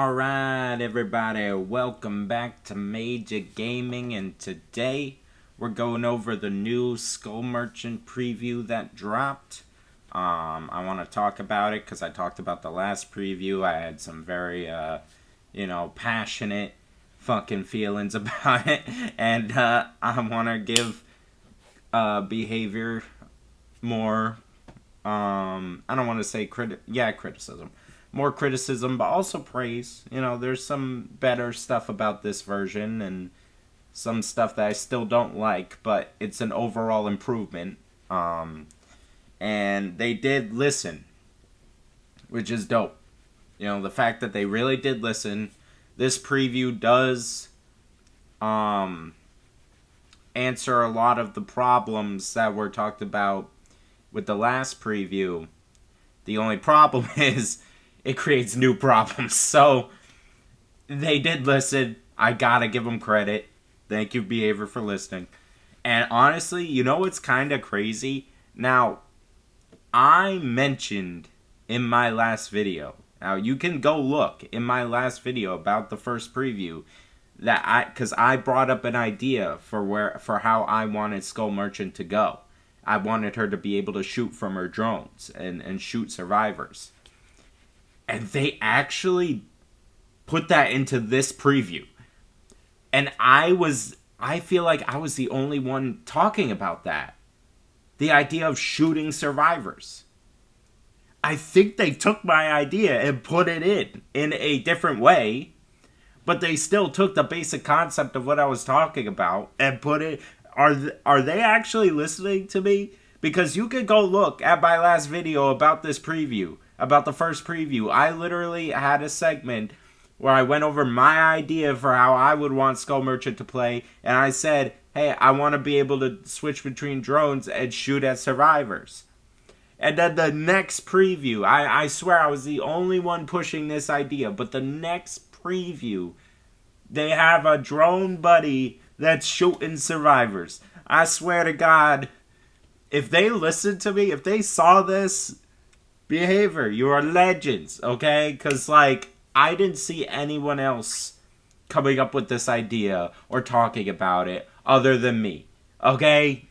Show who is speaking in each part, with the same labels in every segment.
Speaker 1: Alright everybody, welcome back to Major Gaming, and today we're going over the new Skull Merchant preview that dropped. I want to talk about it because I talked about the last preview. I had some very, passionate fucking feelings about it, and I want to give behavior more, I don't want to say criticism. More criticism, but also praise. There's some better stuff about this version and some stuff that I still don't like, but it's an overall improvement. And they did listen, which is dope. The fact that they really did listen. This preview does answer a lot of the problems that were talked about with the last preview. The only problem is it creates new problems. So they did listen. I gotta give them credit. Thank you, Behavior, for listening. And honestly, what's kind of crazy? Now, I mentioned in my last video, now you can go look in my last video about the first preview, because I brought up an idea for how I wanted Skull Merchant to go. I wanted her to be able to shoot from her drones and shoot survivors. And they actually put that into this preview. And I feel like I was the only one talking about that. The idea of shooting survivors. I think they took my idea and put it in a different way. But they still took the basic concept of what I was talking about and put it. Are they actually listening to me? Because you could go look at my last video about this preview. About the first preview. I literally had a segment where I went over my idea for how I would want Skull Merchant to play, and I said, hey, I want to be able to switch between drones and shoot at survivors. And then the next preview, I swear I was the only one pushing this idea, but the next preview, they have a drone buddy that's shooting survivors. I swear to God, if they listened to me, if they saw this, Behavior, you are legends, okay? Because, I didn't see anyone else coming up with this idea or talking about it other than me, okay?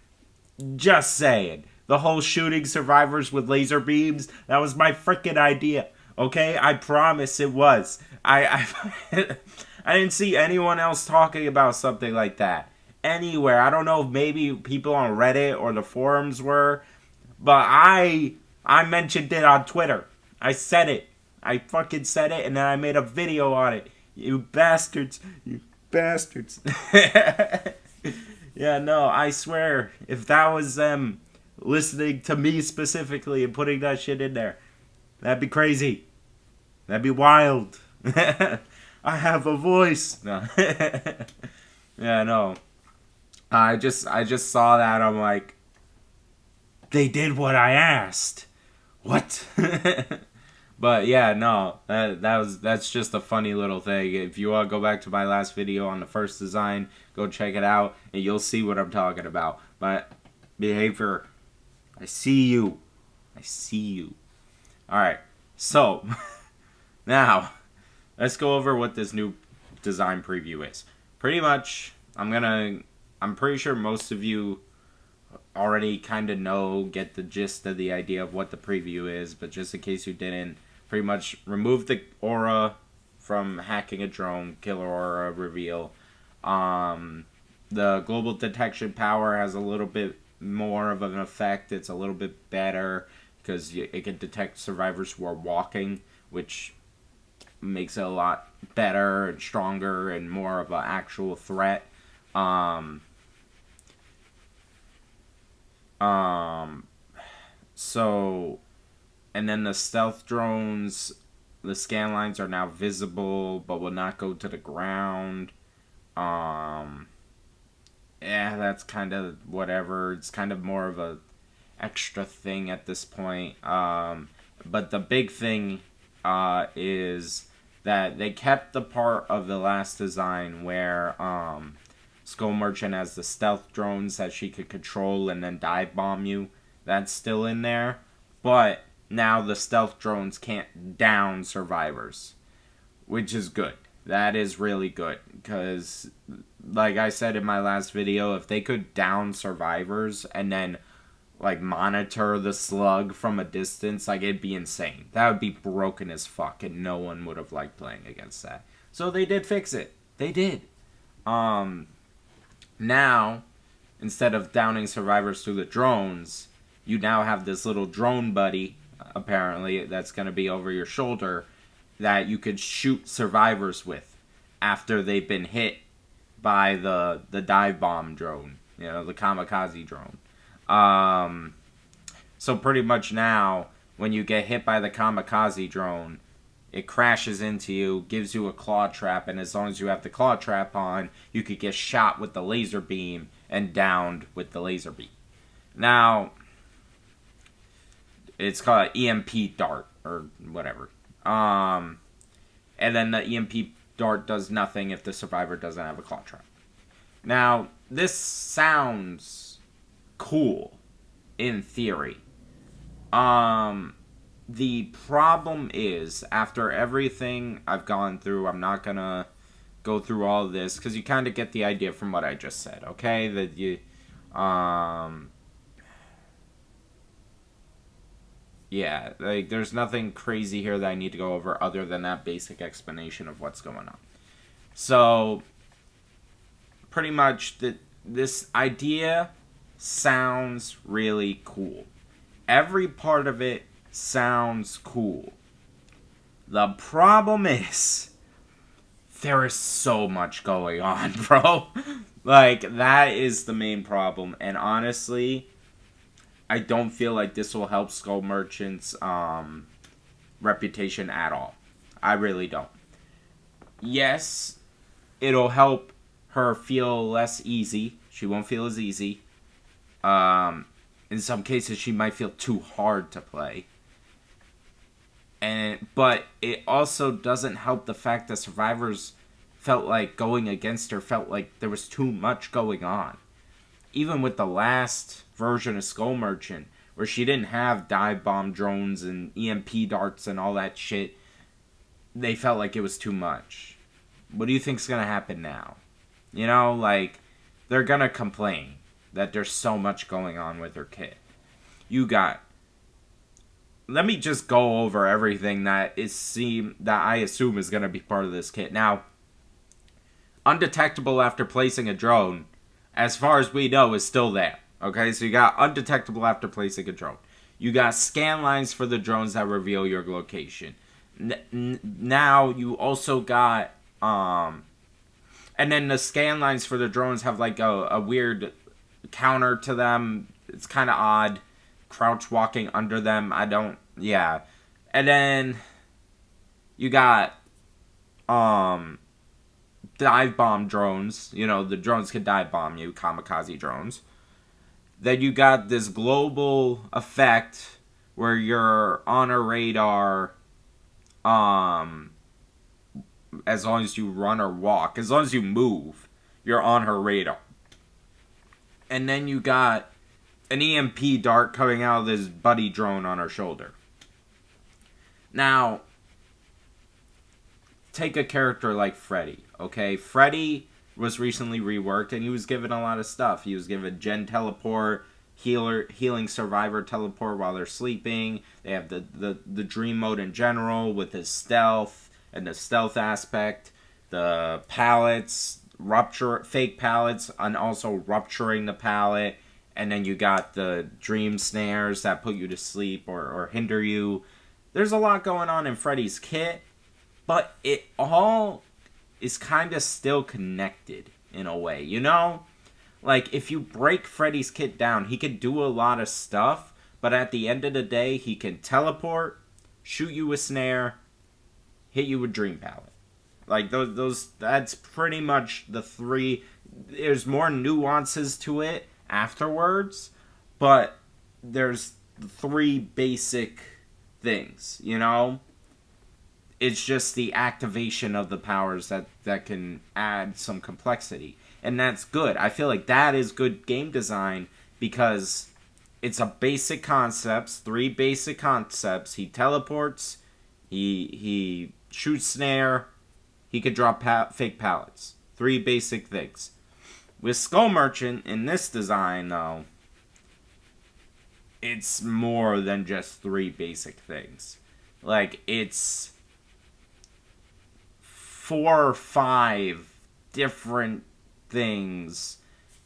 Speaker 1: Just saying. The whole shooting survivors with laser beams, that was my freaking idea, okay? I promise it was. I didn't see anyone else talking about something like that anywhere. I don't know if maybe people on Reddit or the forums were, but I mentioned it on Twitter. I said it. I fucking said it, and then I made a video on it. You bastards. You bastards. Yeah, no, I swear, if that was them listening to me specifically and putting that shit in there, that'd be crazy. That'd be wild. I have a voice. No. Yeah, no. I just saw that. I'm like, they did what I asked. What? But yeah, no, that's just a funny little thing. If you want to go back to my last video on the first design, go check it out, and you'll see what I'm talking about. But Behavior, I see you. I see you. Alright, so, now, let's go over what this new design preview is. Pretty much, I'm pretty sure most of you already kind of get the gist of the idea of what the preview is, but just in case you didn't, pretty much remove the aura from hacking a drone, killer aura reveal. The global detection power has a little bit more of an effect. It's a little bit better because it can detect survivors who are walking, which makes it a lot better and stronger and more of an actual threat. So, and then the stealth drones, the scan lines are now visible, but will not go to the ground. Yeah, that's kind of whatever. It's kind of more of a extra thing at this point. But the big thing, is that they kept the part of the last design where, Skull Merchant has the stealth drones that she could control and then dive bomb you. That's still in there. But now the stealth drones can't down survivors. which is good. That is really good, because, like I said in my last video, if they could down survivors and then, like, monitor the slug from a distance, like, it'd be insane. That would be broken as fuck, and no one would have liked playing against that. So they did fix it. They did. Now, instead of downing survivors through the drones, you now have this little drone buddy, apparently, that's going to be over your shoulder, that you could shoot survivors with after they've been hit by the dive bomb drone, you know, the kamikaze drone. So pretty much now, when you get hit by the kamikaze drone, it crashes into you, gives you a claw trap, and as long as you have the claw trap on, you could get shot with the laser beam and downed with the laser beam. Now, it's called an EMP dart, or whatever. And then the EMP dart does nothing if the survivor doesn't have a claw trap. Now, this sounds cool, in theory. The problem is, after everything I've gone through, I'm not gonna go through all of this, because you kind of get the idea from what I just said, okay? That you, yeah, like, there's nothing crazy here that I need to go over other than that basic explanation of what's going on. So, pretty much, this idea sounds really cool. Every part of it sounds cool. The problem is, there is so much going on, bro. Like, that is the main problem. And honestly, I don't feel like this will help Skull Merchant's reputation at all. I really don't. Yes, it'll help her feel less easy. She won't feel as easy. In some cases, she might feel too hard to play. But it also doesn't help the fact that survivors felt like going against her felt like there was too much going on. Even with the last version of Skull Merchant, where she didn't have dive bomb drones and EMP darts and all that shit, they felt like it was too much. What do you think's gonna happen now? You know, like, they're gonna complain that there's so much going on with her kit. Let me just go over everything that I assume is gonna be part of this kit. Now, undetectable after placing a drone, as far as we know, is still there. Okay, so you got undetectable after placing a drone. You got scan lines for the drones that reveal your location. Now you also got and then the scan lines for the drones have like a weird counter to them. It's kind of odd. Crouch walking under them. Yeah. And then you got dive bomb drones. You know, the drones can dive bomb you, kamikaze drones. Then you got this global effect where you're on a radar as long as you run or walk. As long as you move, you're on her radar. And then you got an EMP dart coming out of this buddy drone on her shoulder. Now, take a character like Freddy, okay? Freddy was recently reworked, and he was given a lot of stuff. He was given Gen Teleport, healing survivor teleport while they're sleeping. They have the dream mode in general with his stealth and the stealth aspect. The pallets, fake pallets, and also rupturing the pallet. And then you got the dream snares that put you to sleep or hinder you. There's a lot going on in Freddy's kit, but it all is kind of still connected in a way, you know? Like, if you break Freddy's kit down, he can do a lot of stuff, but at the end of the day, he can teleport, shoot you with snare, hit you with dream pallet. Like, that's pretty much the three. There's more nuances to it afterwards, but there's three basic things, you know? It's just the activation of the powers that can add some complexity. And that's good. I feel like that is good game design because it's a basic concepts, three basic concepts. He teleports, he shoots snare, he could drop fake pallets. 3 basic things. With Skull Merchant, in this design, though, it's more than just 3 basic things. Like, it's 4 or 5 different things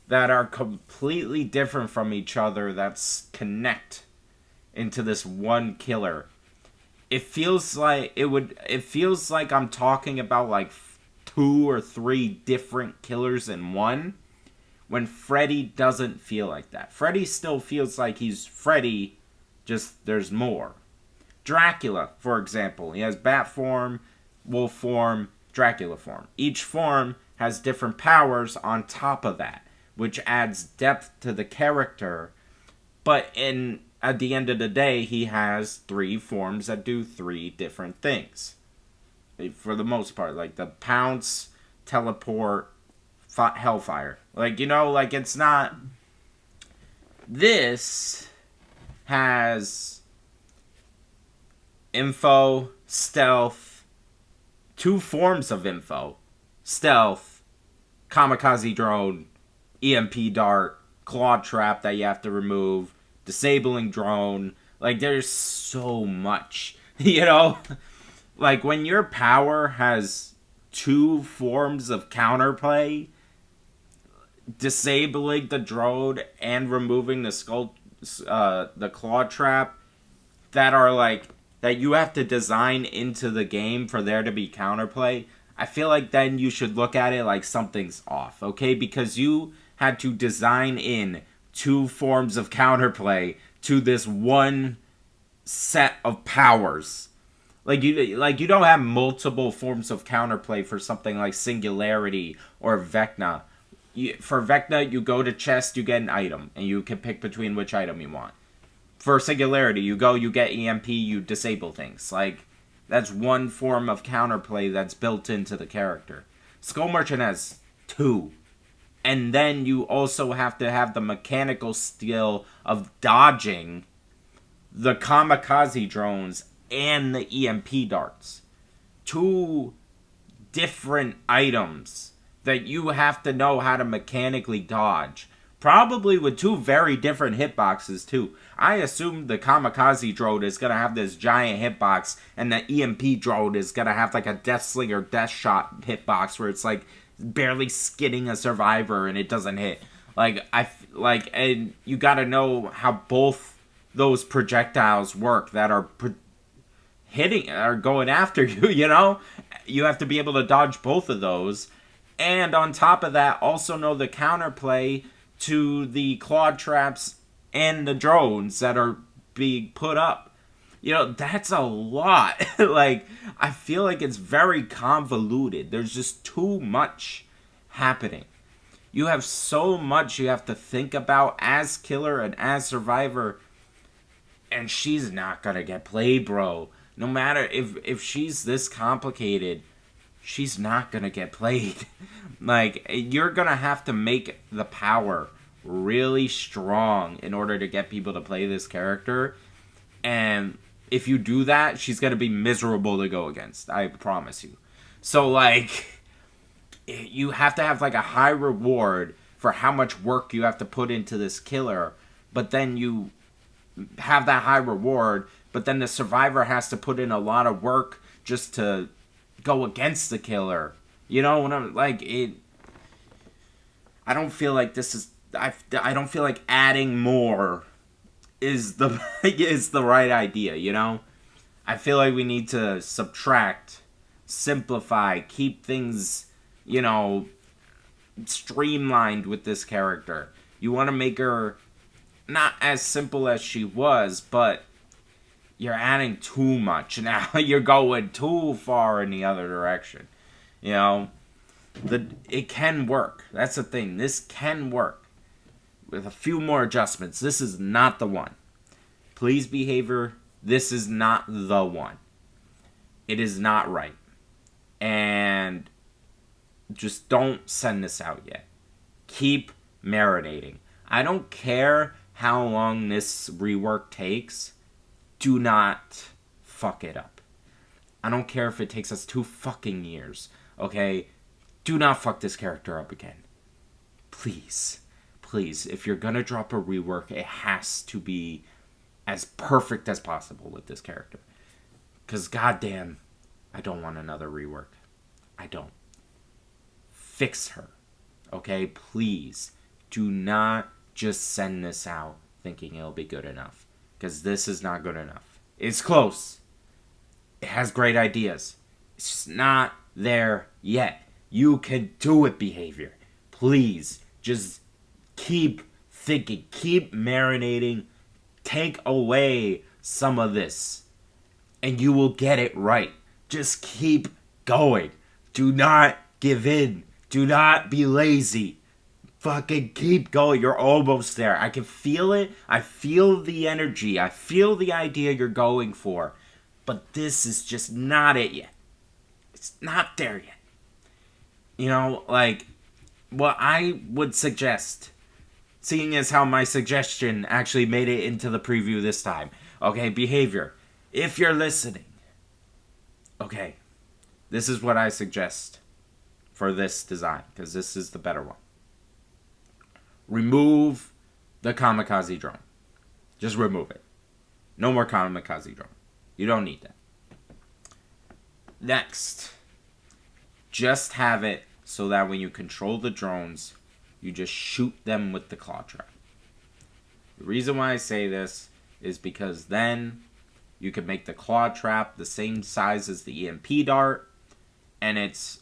Speaker 1: that are completely different from each other that's connect into this one killer. It feels like I'm talking about like 2 or 3 different killers in one, when Freddy doesn't feel like that. Freddy still feels like he's Freddy, just there's more. Dracula, for example, he has bat form, wolf form, Dracula form. Each form has different powers on top of that, which adds depth to the character. But at the end of the day, he has 3 forms that do 3 different things. For the most part, like the pounce, teleport, hellfire. Like, like it's not... This has info, stealth, 2 forms of info. Stealth, kamikaze drone, EMP dart, claw trap that you have to remove, disabling drone. Like, there's so much, Like, when your power has 2 forms of counterplay, disabling the drone and removing the claw trap, that you have to design into the game for there to be counterplay, I feel like then you should look at it like something's off, okay? Because you had to design in 2 forms of counterplay to this one set of powers. Like you don't have multiple forms of counterplay for something like Singularity or Vecna. For Vecna, you go to chest, you get an item, and you can pick between which item you want. For Singularity, you get EMP, you disable things. Like, that's one form of counterplay that's built into the character. Skull Merchant has 2. And then you also have to have the mechanical skill of dodging the kamikaze drones and the EMP darts. 2 different items that you have to know how to mechanically dodge. Probably with 2 very different hitboxes, too. I assume the kamikaze drone is going to have this giant hitbox, and the EMP drone is going to have like a Death Slinger Death Shot hitbox where it's like barely skidding a survivor and it doesn't hit. And you got to know how both those projectiles work that are going after you, You have to be able to dodge both of those. And on top of that, also know the counterplay to the claw traps and the drones that are being put up. That's a lot. Like, I feel like it's very convoluted. There's just too much happening. You have so much you have to think about as killer and as survivor. And she's not gonna get played, bro. No matter if she's this complicated, she's not gonna get played. Like, you're gonna have to make the power really strong in order to get people to play this character. And if you do that, she's gonna be miserable to go against. I promise you. So, like, you have to have, like, a high reward for how much work you have to put into this killer. But then you have that high reward, but then the survivor has to put in a lot of work just to go against the killer. When I'm like it, I don't feel like this is. I don't feel like adding more is the right idea. I feel like we need to subtract, simplify, keep things streamlined with this character. You want to make her not as simple as she was, but you're adding too much now. You're going too far in the other direction. It can work. That's the thing. This can work. With a few more adjustments. This is not the one. Please, behavior, this is not the one. It is not right. And just don't send this out yet. Keep marinating. I don't care how long this rework takes. Do not fuck it up. I don't care if it takes us 2 fucking years. Okay? Do not fuck this character up again. Please. Please. If you're gonna drop a rework, it has to be as perfect as possible with this character. Because goddamn, I don't want another rework. I don't. Fix her. Okay? Please. Do not just send this out thinking it'll be good enough. Because this is not good enough. It's close. It has great ideas. It's just not there yet. You can do it, behavior. Please, just keep thinking. Keep marinating. Take away some of this. And you will get it right. Just keep going. Do not give in. Do not be lazy. Fucking keep going. You're almost there. I can feel it. I feel the energy. I feel the idea you're going for. But this is just not it yet. It's not there yet. You know, like, what I would suggest, seeing as how my suggestion actually made it into the preview this time. Okay, behavior. If you're listening, okay, this is what I suggest for this design, because this is the better one. Remove the kamikaze drone. Just remove it. No more kamikaze drone. You don't need that. Next, just have it so that when you control the drones, you just shoot them with the claw trap. The reason why I say this is because then you can make the claw trap the same size as the EMP dart, and it's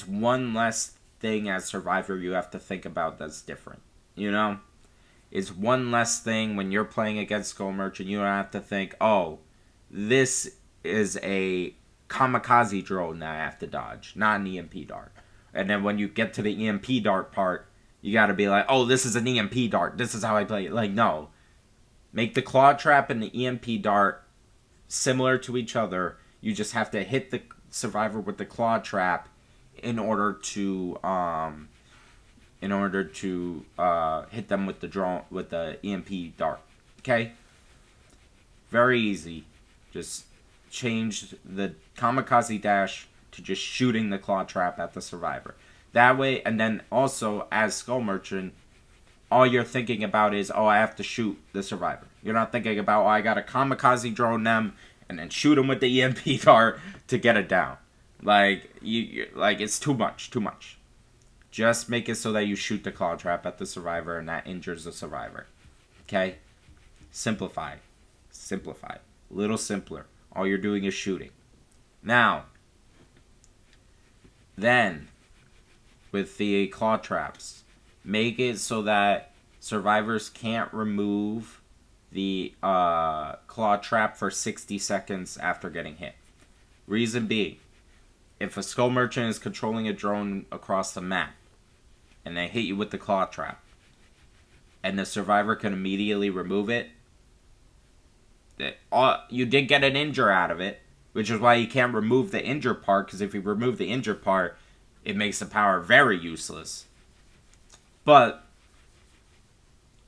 Speaker 1: one less thing as Survivor you have to think about that's different. You know? It's one less thing when you're playing against Skull Merchant. You don't have to think, oh, this is a kamikaze drone that I have to dodge, not an EMP dart. And then when you get to the EMP dart part, you gotta be like, oh, this is an EMP dart. This is how I play it. Like, no. Make the claw trap and the EMP dart similar to each other. You just have to hit the Survivor with the claw trap in order to hit them with the drone with the EMP dart. Okay? Very easy. Just change the kamikaze dash to just shooting the claw trap at the Survivor. That way, and then also as Skull Merchant, all you're thinking about is, oh, I have to shoot the Survivor. You're not thinking about, oh, I gotta kamikaze drone them and then shoot them with the EMP dart to get it down. Like, it's too much. Just make it so that you shoot the claw trap at the Survivor and that injures the Survivor. Okay? Simplify. A little simpler. All you're doing is shooting. Now, then, with the claw traps, make it so that survivors can't remove the claw trap for 60 seconds after getting hit. Reason being, if a Skull Merchant is controlling a drone across the map, and they hit you with the claw trap, and the survivor can immediately remove it, you did get an injure out of it, which is why you can't remove the injure part, because if you remove the injure part, it makes the power very useless. But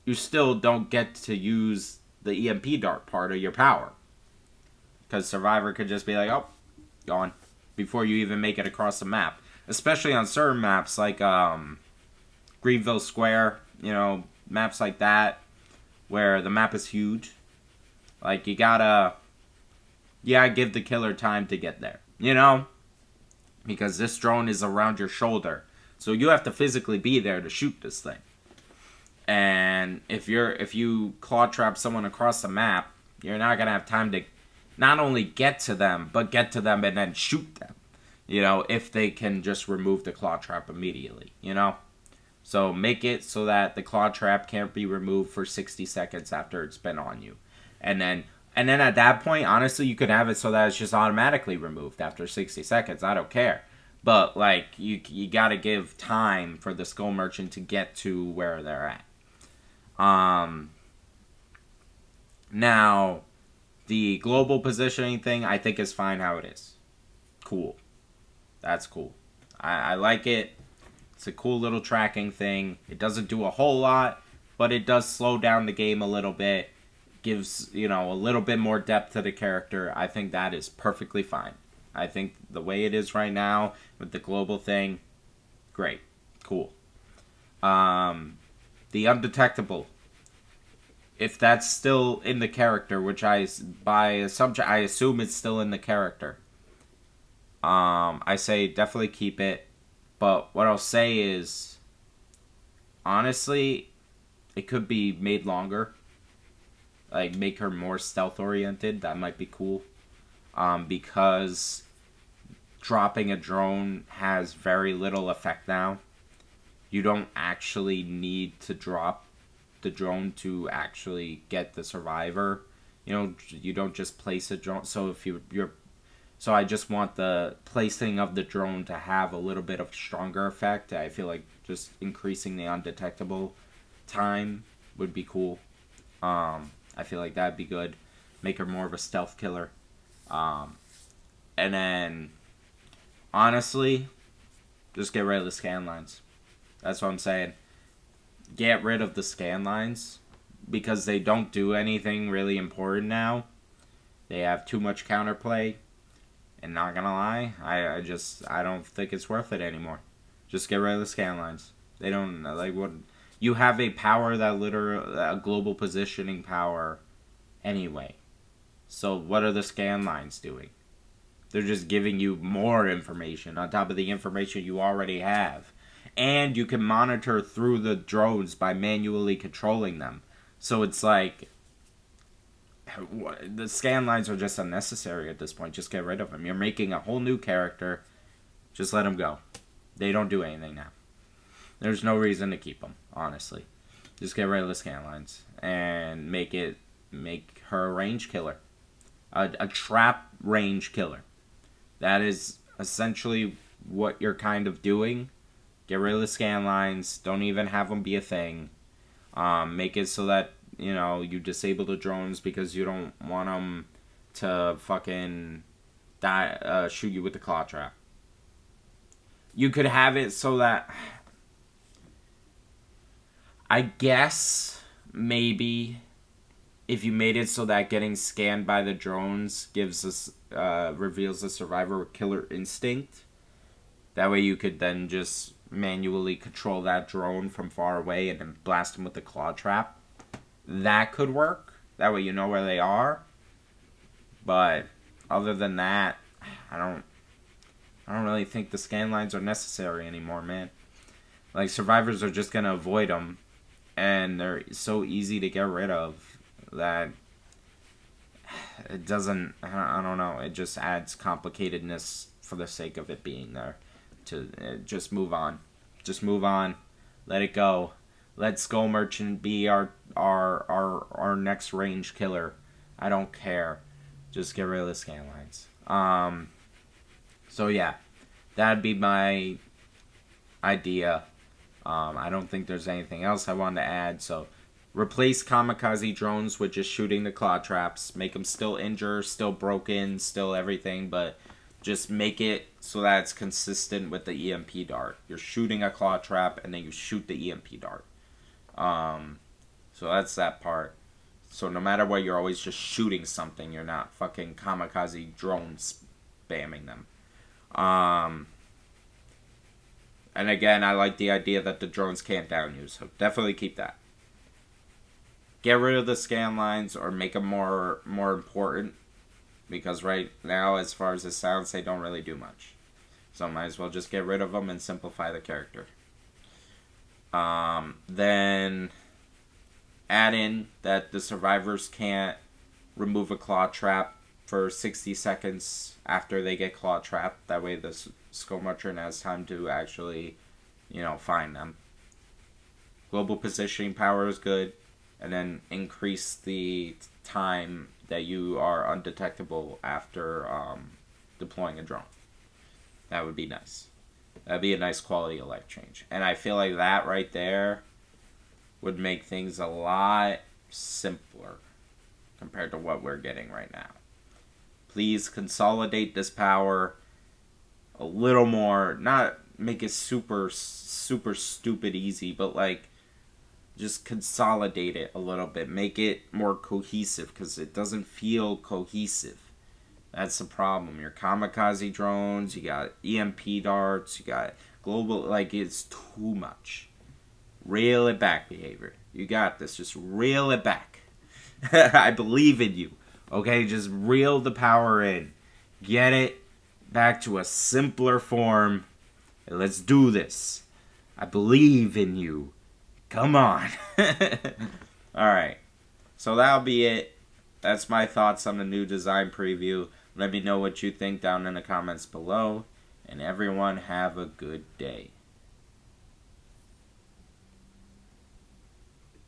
Speaker 1: you still don't get to use the EMP dart part of your power, because Survivor could just be like, oh, gone, before you even make it across the map. Especially on certain maps like Greenville Square, maps like that, where the map is huge. Like, you gotta give the killer time to get there, because this drone is around your shoulder, so you have to physically be there to shoot this thing. And if you claw trap someone across the map, you're not gonna have time to not only get to them, but get to them and then shoot them, if they can just remove the claw trap immediately, So make it so that the claw trap can't be removed for 60 seconds after it's been on you. And then at that point, honestly, you could have it so that it's just automatically removed after 60 seconds. I don't care. But, like, you gotta give time for the Skull Merchant to get to where they're at. Now, the global positioning thing, I think is fine how it is. Cool. That's cool. I like it. It's a cool little tracking thing. It doesn't do a whole lot, but it does slow down the game a little bit. Gives, a little bit more depth to the character. I think that is perfectly fine. I think the way it is right now with the global thing, great, cool. The undetectable, if that's still in the character, which by assumption I assume it's still in the character. I say definitely keep it, but what I'll say is, honestly, it could be made longer. Like, make her more stealth oriented. That might be cool. Because dropping a drone has very little effect now. You don't actually need to drop the drone to actually get the survivor. You don't just place a drone. So if so I just want the placing of the drone to have a little bit of stronger effect. I feel like just increasing the undetectable time would be cool. I feel like that'd be good. Make her more of a stealth killer. And then, honestly, just get rid of the scan lines. That's what I'm saying. Get rid of the scan lines because they don't do anything really important now. They have too much counterplay. And not gonna lie, I don't think it's worth it anymore. Just get rid of the scan lines. They don't, like, what, you have a power that a global positioning power anyway. So what are the scan lines doing? They're just giving you more information on top of the information you already have. And you can monitor through the drones by manually controlling them. So it's like, the scan lines are just unnecessary at this point. Just get rid of them. You're making a whole new character. Just let them go. They don't do anything now. There's no reason to keep them, honestly. Just get rid of the scan lines and make her a range killer, a trap range killer. That is essentially what you're kind of doing. Get rid of the scan lines. Don't even have them be a thing. Make it so that you disable the drones because you don't want them to fucking shoot you with the claw trap. You could have it so that, I guess, maybe, if you made it so that getting scanned by the drones reveals the survivor with killer instinct. That way you could then just manually control that drone from far away and then blast them with the claw trap. That could work. That way you know where they are. But other than that, I don't really think the scan lines are necessary anymore, man. Like, survivors are just gonna avoid them, and they're so easy to get rid of that it doesn't. I don't know. It just adds complicatedness for the sake of it being there. To just move on. Just move on. Let it go. Let Skull Merchant be our next range killer. I don't care. Just get rid of the scan lines. So yeah, that'd be my idea. I don't think there's anything else I wanted to add. So replace kamikaze drones with just shooting the claw traps. Make them still injured, still broken, still everything, but just make it so that it's consistent with the EMP dart. You're shooting a claw trap and then you shoot the EMP dart. So that's that part. So no matter what, you're always just shooting something. You're not fucking kamikaze drones spamming them. And again, I like the idea that the drones can't down you, so definitely keep that. Get rid of the scan lines or make them more important, because right now, as far as it sounds, they don't really do much. So might as well just get rid of them and simplify the character. Then add in that the survivors can't remove a claw trap for 60 seconds after they get claw trapped. That way the Skull Merchant has time to actually, find them. Global positioning power is good. And then increase the time that you are undetectable after deploying a drone. That would be nice. That'd be a nice quality of life change. And I feel like that right there would make things a lot simpler compared to what we're getting right now. Please consolidate this power a little more. Not make it super, super stupid easy, but like just consolidate it a little bit. Make it more cohesive, because it doesn't feel cohesive. That's the problem. Your kamikaze drones, you got EMP darts, you got global, like, it's too much. Reel it back, behavior. You got this. Just reel it back. I believe in you. Okay, just reel the power in. Get it back to a simpler form. And let's do this. I believe in you. Come on. Alright. So that'll be it. That's my thoughts on the new design preview. Let me know what you think down in the comments below. And everyone have a good day.